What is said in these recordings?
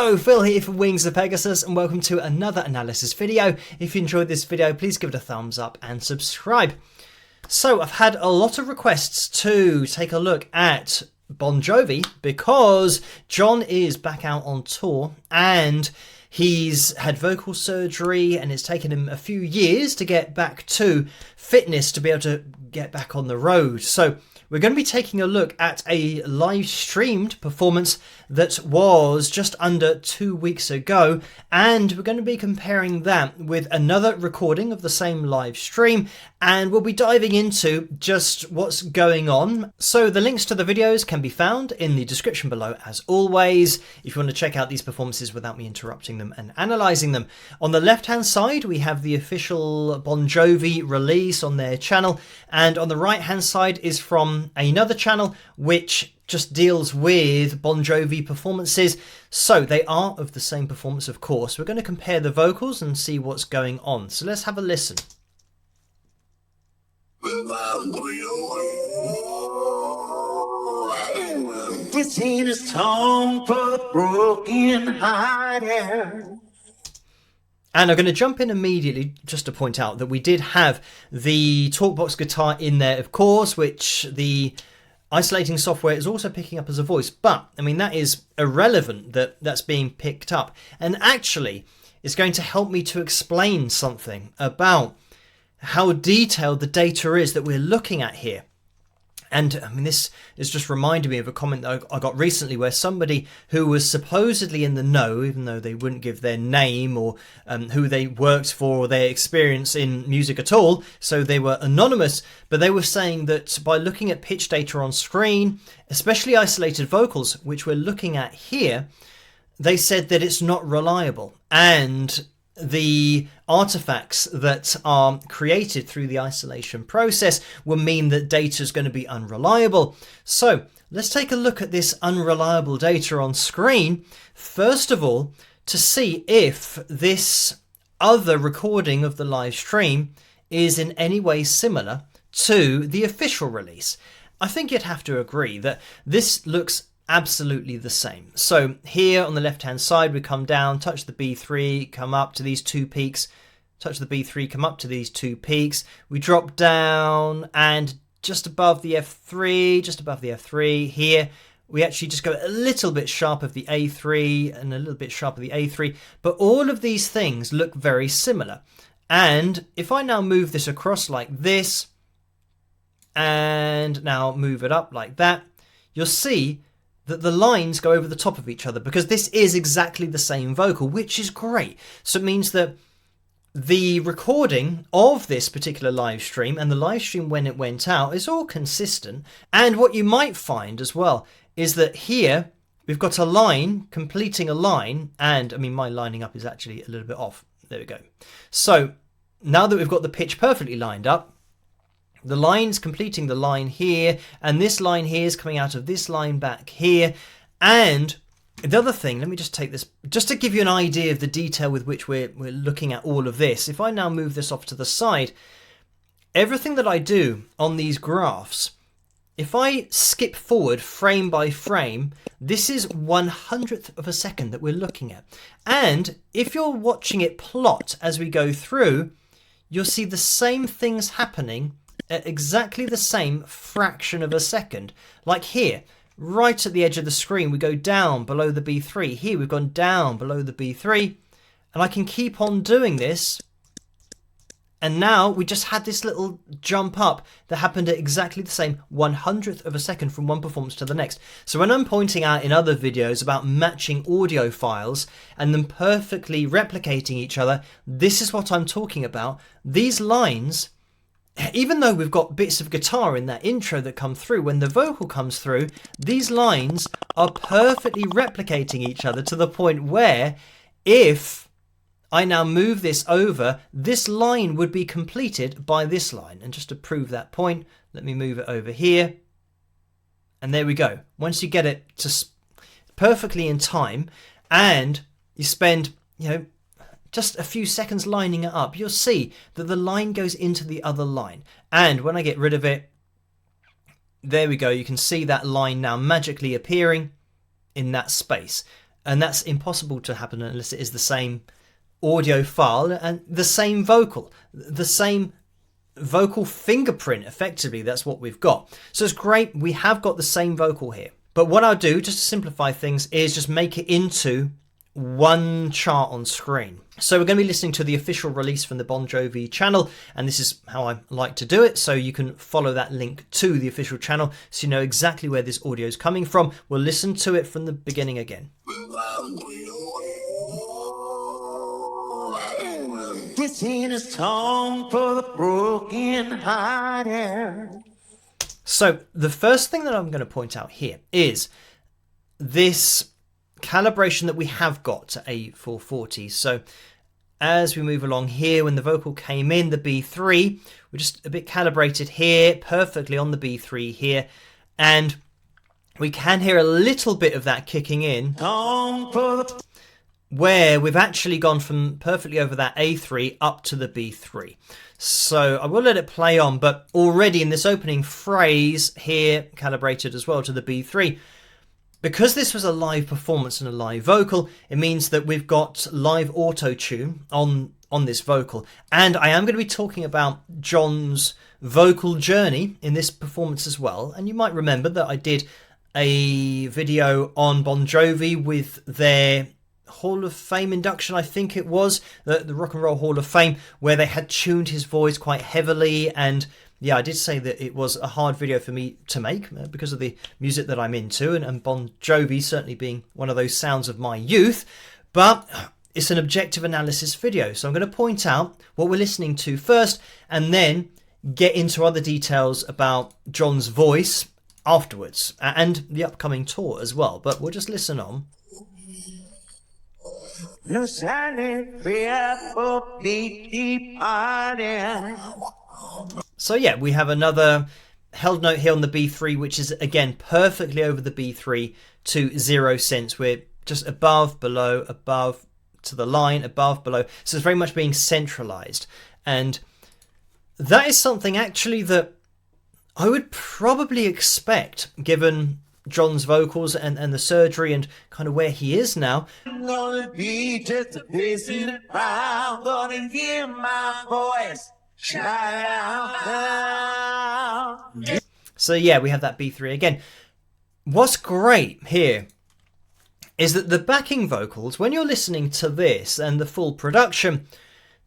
Hello, Phil here from Wings of Pegasus and welcome to another analysis video. If you enjoyed this video, please give it a thumbs up and subscribe. So I've had a lot of requests to take a look at Bon Jovi because John is back out on tour and he's had vocal surgery and it's taken him a few years to get back to fitness to be able to get back on the road. So we're going to be taking a look at a live streamed performance that was just under 2 weeks ago, and we're going to be comparing that with another recording of the same live stream, and we'll be diving into just what's going on. So the links to the videos can be found in the description below as always, if you want to check out these performances without me interrupting them and analysing them. On the left hand side we have the official Bon Jovi release on their channel, and on the right hand side is from another channel which just deals with Bon Jovi performances. So they are of the same performance, of course. We're going to compare the vocals and see what's going on. So let's have a listen. This ain't a song for broken hearted. And I'm going to jump in immediately just to point out that we did have the Talkbox guitar in there, of course, which the isolating software is also picking up as a voice. But, I mean, that is irrelevant that that's being picked up. And actually, it's going to help me to explain something about how detailed the data is that we're looking at here. And I mean, this is just reminding me of a comment that I got recently where somebody who was supposedly in the know, even though they wouldn't give their name or who they worked for or their experience in music at all, so they were anonymous, but they were saying that by looking at pitch data on screen, especially isolated vocals, which we're looking at here, they said that it's not reliable. And the artifacts that are created through the isolation process will mean that data is going to be unreliable. So let's take a look at this unreliable data on screen, first of all, to see if this other recording of the live stream is in any way similar to the official release. I think you'd have to agree that this looks absolutely the same. So here on the left hand side we come down, touch the B3, come up to these two peaks, touch the B3, come up to these two peaks, we drop down and just above the F3, here we actually just go a little bit sharp of the A3 and a little bit sharp of the A3, but all of these things look very similar. And if I now move this across like this and now move it up like that, you'll see that the lines go over the top of each other because this is exactly the same vocal, which is great. So it means that the recording of this particular live stream and the live stream when it went out is all consistent. And what you might find as well is that here we've got a line completing a line, and I mean my lining up is actually a little bit off. There we go. So now that we've got the pitch perfectly lined up, the line's completing the line here, and this line here is coming out of this line back here. And the other thing, let me just take this, just to give you an idea of the detail with which we're looking at all of this. If I now move this off to the side, everything that I do on these graphs, if I skip forward frame by frame, this is 1/100th of a second that we're looking at. And if you're watching it plot as we go through, you'll see the same things happening at exactly the same fraction of a second. Like here, right at the edge of the screen, we go down below the B3. Here we've gone down below the B3, and I can keep on doing this. And now we just had this little jump up that happened at exactly the same 1/100th of a second from one performance to the next. So when I'm pointing out in other videos about matching audio files and them perfectly replicating each other, this is what I'm talking about. These lines, even though we've got bits of guitar in that intro that come through, when the vocal comes through, these lines are perfectly replicating each other to the point where if I now move this over, this line would be completed by this line. And just to prove that point, let me move it over here. And there we go. Once you get it to perfectly in time and you spend, just a few seconds lining it up, you'll see that the line goes into the other line. And when I get rid of it, there we go. You can see that line now magically appearing in that space. And that's impossible to happen unless it is the same audio file and the same vocal fingerprint. Effectively, that's what we've got. So it's great. We have got the same vocal here. But what I'll do, just to simplify things, is just make it into one chart on screen. So we're going to be listening to the official release from the Bon Jovi channel, and this is how I like to do it. So you can follow that link to the official channel so you know exactly where this audio is coming from. We'll listen to it from the beginning again. This ain't a song for the broken hearted. So the first thing that I'm going to point out here is this calibration that we have got to A440. So as we move along here, when the vocal came in, the B3, we're just a bit calibrated here, perfectly on the B3 here, and we can hear a little bit of that kicking in, where we've actually gone from perfectly over that A3 up to the B3. So I will let it play on, but already in this opening phrase here, calibrated as well to the B3, because this was a live performance and a live vocal, it means that we've got live auto-tune on this vocal. And I am going to be talking about John's vocal journey in this performance as well. And you might remember that I did a video on Bon Jovi with their Hall of Fame induction, I think it was, the Rock and Roll Hall of Fame, where they had tuned his voice quite heavily. And yeah, I did say that it was a hard video for me to make because of the music that I'm into, and Bon Jovi certainly being one of those sounds of my youth. But it's an objective analysis video, so I'm going to point out what we're listening to first and then get into other details about John's voice afterwards and the upcoming tour as well. But we'll just listen on. No silent fearful beat party. So yeah, we have another held note here on the B3, which is again perfectly over the B3 to 0 cents. We're just above, below, above to the line, above, below. So it's very much being centralized. And that is something actually that I would probably expect given John's vocals and the surgery and kind of where he is now. I'm gonna be just a pacing around, gonna hear my voice shout out. So yeah, we have that B3 again. What's great here is that the backing vocals, when you're listening to this and the full production,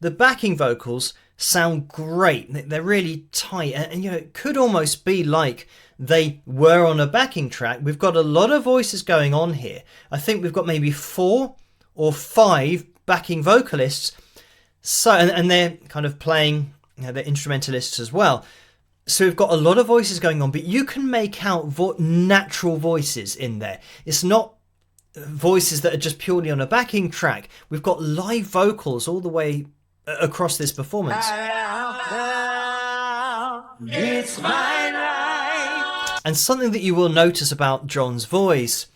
the backing vocals sound great. They're really tight, and you know, it could almost be like they were on a backing track. We've got a lot of voices going on here. I think we've got maybe 4 or 5 backing vocalists. So, and they're kind of playing, you know, they're instrumentalists as well. So we've got a lot of voices going on, but you can make out natural voices in there. It's not voices that are just purely on a backing track. We've got live vocals all the way across this performance. It's my life. And something that you will notice about John's voice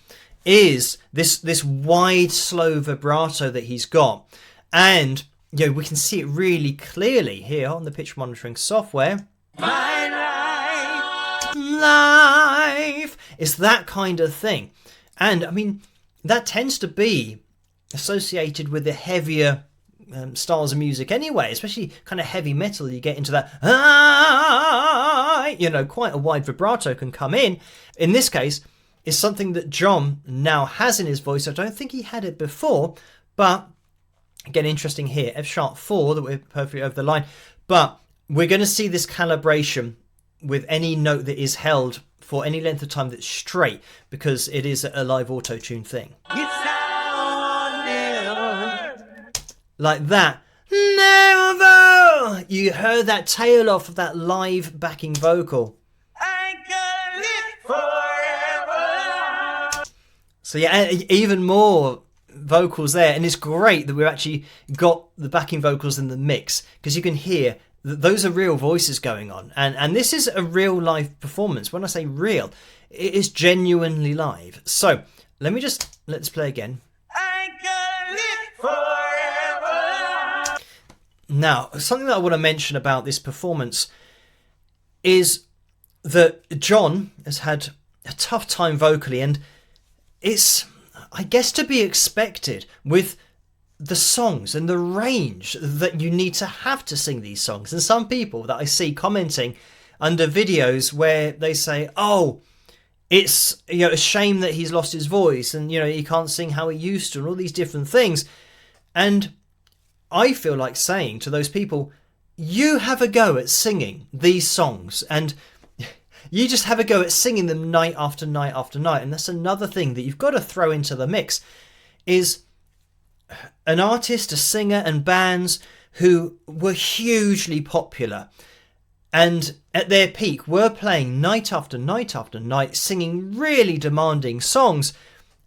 is this wide, slow vibrato that he's got. And you know, we can see it really clearly here on the pitch monitoring software. My Life! It's that kind of thing. And I mean, that tends to be associated with the heavier styles of music anyway, especially kind of heavy metal. You get into that, you know, quite a wide vibrato can come in. In this case, it's something that John now has in his voice. I don't think he had it before, but again, interesting here. F sharp 4, that we're perfectly over the line. But we're going to see this calibration with any note that is held for any length of time that's straight, because it is a live auto-tune thing. Like that. Never! You heard that tail off of that live backing vocal. I could live forever. So yeah, even more vocals there. And it's great that we've actually got the backing vocals in the mix, because you can hear that those are real voices going on. And this is a real live performance. When I say real, it is genuinely live. So let's play again. I could live forever. Now, something that I want to mention about this performance is that John has had a tough time vocally, and it's I guess, to be expected with the songs and the range that you need to have to sing these songs. And some people that I see commenting under videos where they say, oh, it's a shame that he's lost his voice and he can't sing how he used to and all these different things. And I feel like saying to those people, you have a go at singing these songs and you just have a go at singing them night after night after night. And that's another thing that you've got to throw into the mix is an artist, a singer and bands who were hugely popular and at their peak were playing night after night after night, singing really demanding songs.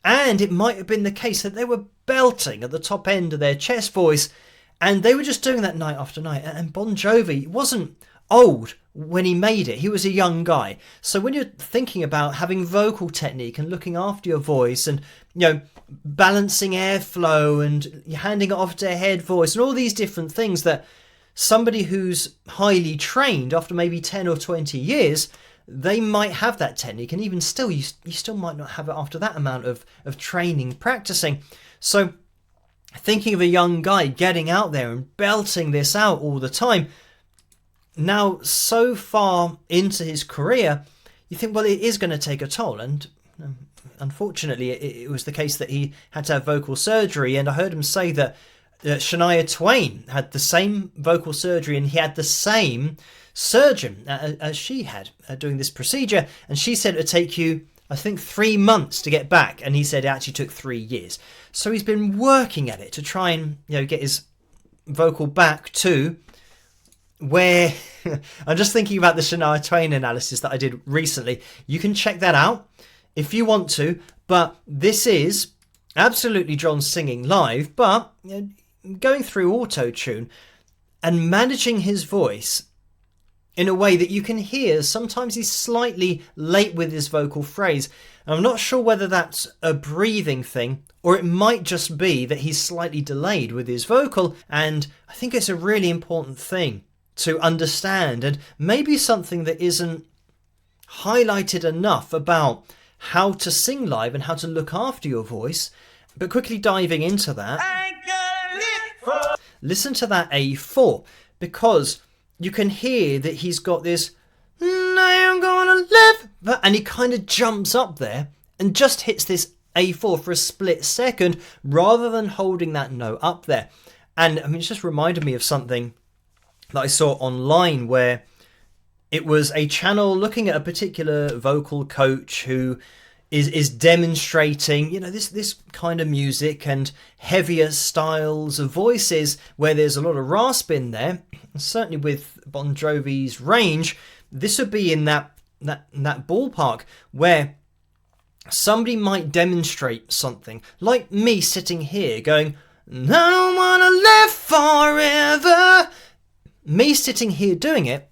And it might have been the case that they were belting at the top end of their chest voice and they were just doing that night after night. And Bon Jovi wasn't old when he made it. He was a young guy. So when you're thinking about having vocal technique and looking after your voice and, balancing airflow and handing it off to a head voice and all these different things that somebody who's highly trained after maybe 10 or 20 years, they might have that technique. And even still, you still might not have it after that amount of training, practicing. So thinking of a young guy getting out there and belting this out all the time, now so far into his career, you think, well, it is going to take a toll. And unfortunately, it was the case that he had to have vocal surgery. And I heard him say that Shania Twain had the same vocal surgery and he had the same surgeon as she had doing this procedure. And she said it would take you, I think, 3 months to get back. And he said it actually took 3 years. So he's been working at it to try and get his vocal back to where I'm just thinking about the Shania Twain analysis that I did recently. You can check that out if you want to, but this is absolutely John singing live, but going through auto-tune and managing his voice in a way that you can hear. Sometimes he's slightly late with his vocal phrase. I'm not sure whether that's a breathing thing or it might just be that he's slightly delayed with his vocal, and I think it's a really important thing to understand and maybe something that isn't highlighted enough about how to sing live and how to look after your voice. But quickly diving into that, listen to that A4, because you can hear that he's got this I'm gonna live, and he kind of jumps up there and just hits this A4 for a split second rather than holding that note up there. And I mean, it's just reminded me of something that I saw online where it was a channel looking at a particular vocal coach who is demonstrating, this kind of music and heavier styles of voices where there's a lot of rasp in there. And certainly with Bon Jovi's range, this would be in that ballpark where somebody might demonstrate something like me sitting here going, I don't want to live forever. Me sitting here doing it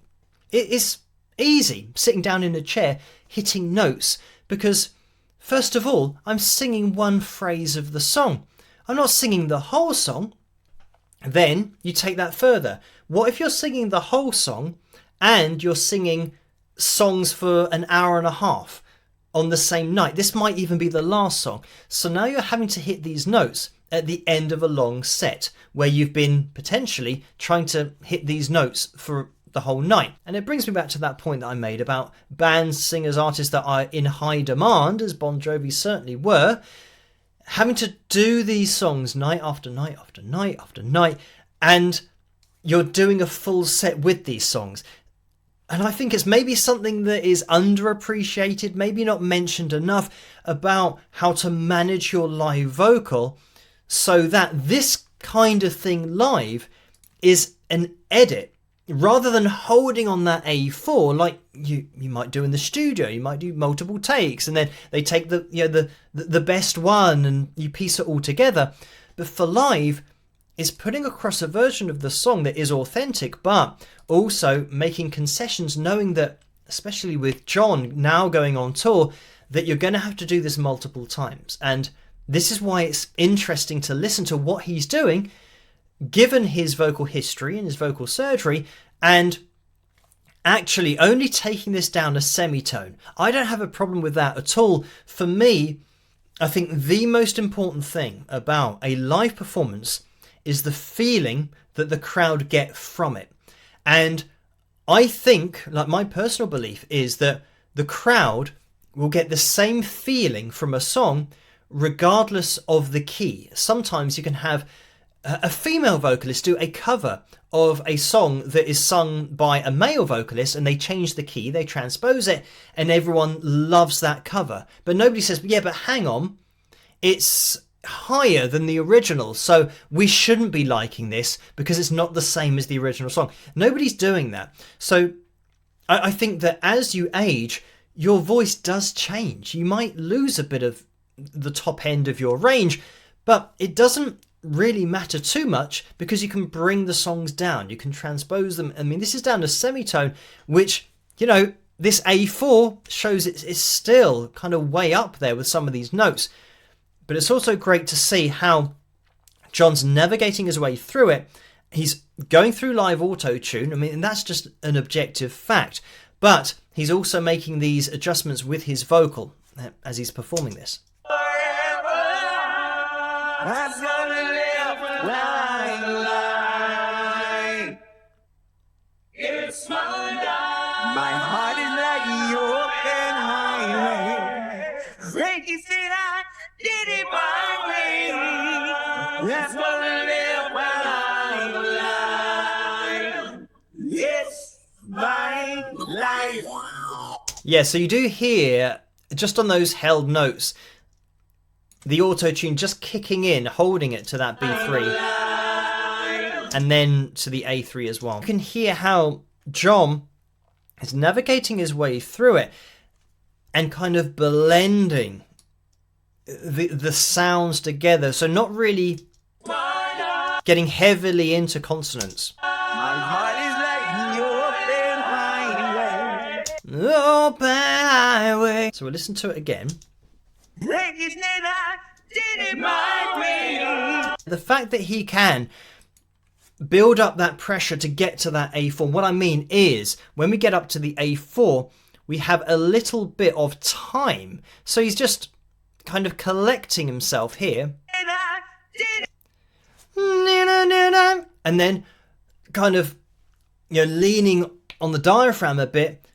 is easy, sitting down in a chair, hitting notes, because first of all, I'm singing one phrase of the song. I'm not singing the whole song. Then you take that further. What if you're singing the whole song and you're singing songs for an hour and a half on the same night? This might even be the last song. So now you're having to hit these notes at the end of a long set where you've been potentially trying to hit these notes for the whole night. And it brings me back to that point that I made about bands, singers, artists that are in high demand, as Bon Jovi certainly were, having to do these songs night after night after night after night, and you're doing a full set with these songs. And I think it's maybe something that is underappreciated, maybe not mentioned enough, about how to manage your live vocal so that this kind of thing live is an edit rather than holding on that A4 like you might do in the studio. You might do multiple takes and then they take the best one and you piece it all together. But for live, is putting across a version of the song that is authentic, but also making concessions, knowing that, especially with John now going on tour, that you're going to have to do this multiple times. And this is why it's interesting to listen to what he's doing, given his vocal history and his vocal surgery, and actually only taking this down a semitone. I don't have a problem with that at all. For me, I think the most important thing about a live performance is the feeling that the crowd get from it. And I think, like, my personal belief is that the crowd will get the same feeling from a song regardless of the key. Sometimes you can have a female vocalist do a cover of a song that is sung by a male vocalist, and they change the key, they transpose it, and everyone loves that cover. But nobody says, yeah, but hang on, it's higher than the original, so we shouldn't be liking this because it's not the same as the original song. Nobody's doing that. So I think that as you age, your voice does change. You might lose a bit of the top end of your range, but it doesn't really matter too much because you can bring the songs down. You can transpose them. I mean, this is down to semitone, which, you know, this A4 shows it's still kind of way up there with some of these notes. But it's also great to see how John's navigating his way through it. He's going through live auto-tune. I mean, and that's just an objective fact. But he's also making these adjustments with his vocal as he's performing this. I'm gonna live my life. It's my life. My heart is like your open highway. Frankie said I did it my way. That's gonna live my life. It's my life. Yeah, so you do hear, just on those held notes, the auto-tune just kicking in, holding it to that B3, and then to the A3 as well. You can hear how John is navigating his way through it and kind of blending the sounds together, so not really getting heavily into consonants. My heart is like your open highway. Open highway. So we'll listen to it again. The fact that he can build up that pressure to get to that A4. What I mean is, when we get up to the A4, we have a little bit of time. So he's just kind of collecting himself here. And then kind of, you know, leaning on the diaphragm a bit.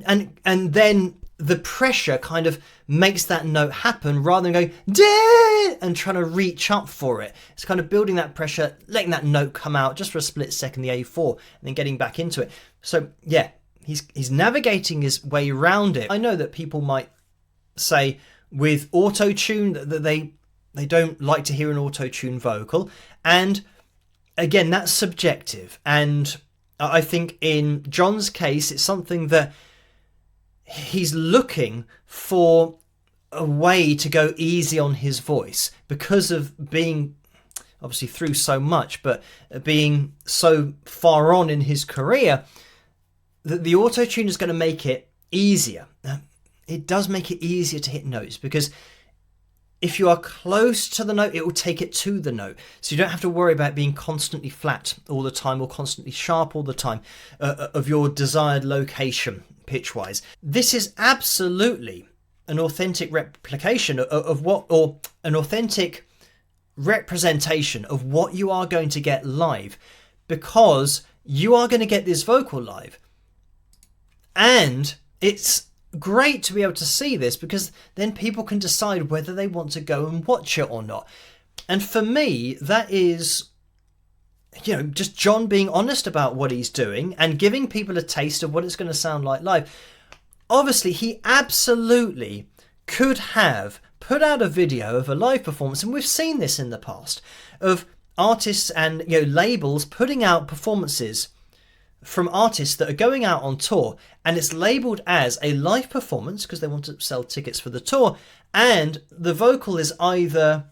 And then the pressure kind of makes that note happen rather than going and trying to reach up for it. It's kind of building that pressure, letting that note come out just for a split second, the A4, and then getting back into it. So yeah, he's navigating his way around it. I know that people might say with auto-tune that they don't like to hear an auto-tune vocal, and again, that's subjective. And I think in John's case, it's something that he's looking for a way to go easy on his voice because of being obviously through so much, but being so far on in his career, that the auto-tune is going to make it easier. It does make it easier to hit notes because if you are close to the note, it will take it to the note. So you don't have to worry about being constantly flat all the time or constantly sharp all the time of your desired location pitch-wise. This is absolutely an authentic replication of what, or an authentic representation of what you are going to get live, because you are going to get this vocal live. And it's great to be able to see this because then people can decide whether they want to go and watch it or not. And for me, that is, you know, just John being honest about what he's doing and giving people a taste of what it's going to sound like live. Obviously, he absolutely could have put out a video of a live performance, and we've seen this in the past, of artists and, you know, labels putting out performances from artists that are going out on tour, and it's labelled as a live performance because they want to sell tickets for the tour, and the vocal is either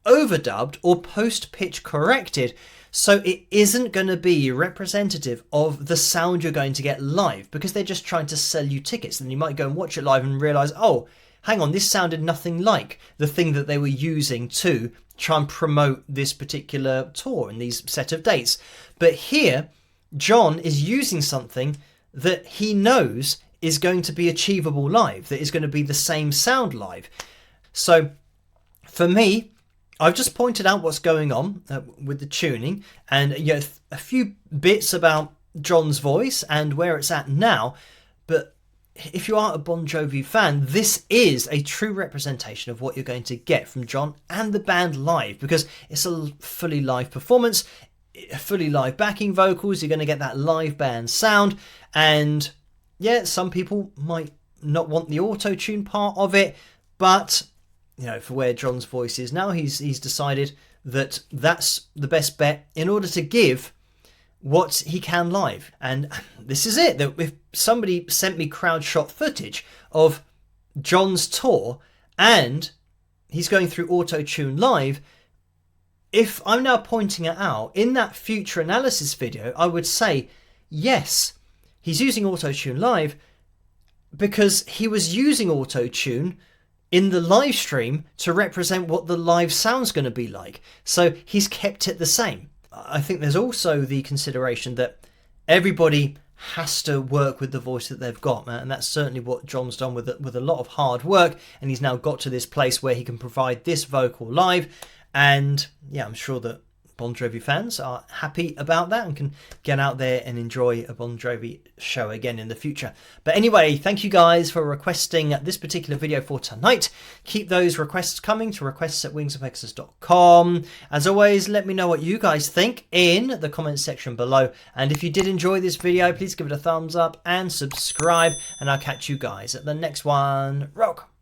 overdubbed or post-pitch corrected, so it isn't going to be representative of the sound you're going to get live because they're just trying to sell you tickets. Then you might go and watch it live and realise, oh, hang on, this sounded nothing like the thing that they were using to try and promote this particular tour and these set of dates. But here, John is using something that he knows is going to be achievable live, that is going to be the same sound live. So for me, I've just pointed out what's going on with the tuning, and a few bits about John's voice and where it's at now. But if you are a Bon Jovi fan, this is a true representation of what you're going to get from John and the band live, because it's a fully live performance, fully live backing vocals. You're going to get that live band sound. And yeah, some people might not want the auto-tune part of it, but for where John's voice is now, he's decided that that's the best bet in order to give what he can live. And this is it. That if somebody sent me crowd shot footage of John's tour and he's going through auto-tune live, if I'm now pointing it out in that future analysis video, I would say, yes, he's using auto-tune live because he was using auto-tune in the live stream to represent what the live sound's going to be like. So he's kept it the same. I think there's also the consideration that everybody has to work with the voice that they've got, man. And that's certainly what John's done with a lot of hard work. And he's now got to this place where he can provide this vocal live. And yeah, I'm sure that Bon Jovi fans are happy about that and can get out there and enjoy a Bon Jovi show again in the future. But anyway, thank you guys for requesting this particular video for tonight. Keep those requests coming to requests@wingsofpegasus.com. As always, let me know what you guys think in the comments section below. And if you did enjoy this video, please give it a thumbs up and subscribe. And I'll catch you guys at the next one. Rock!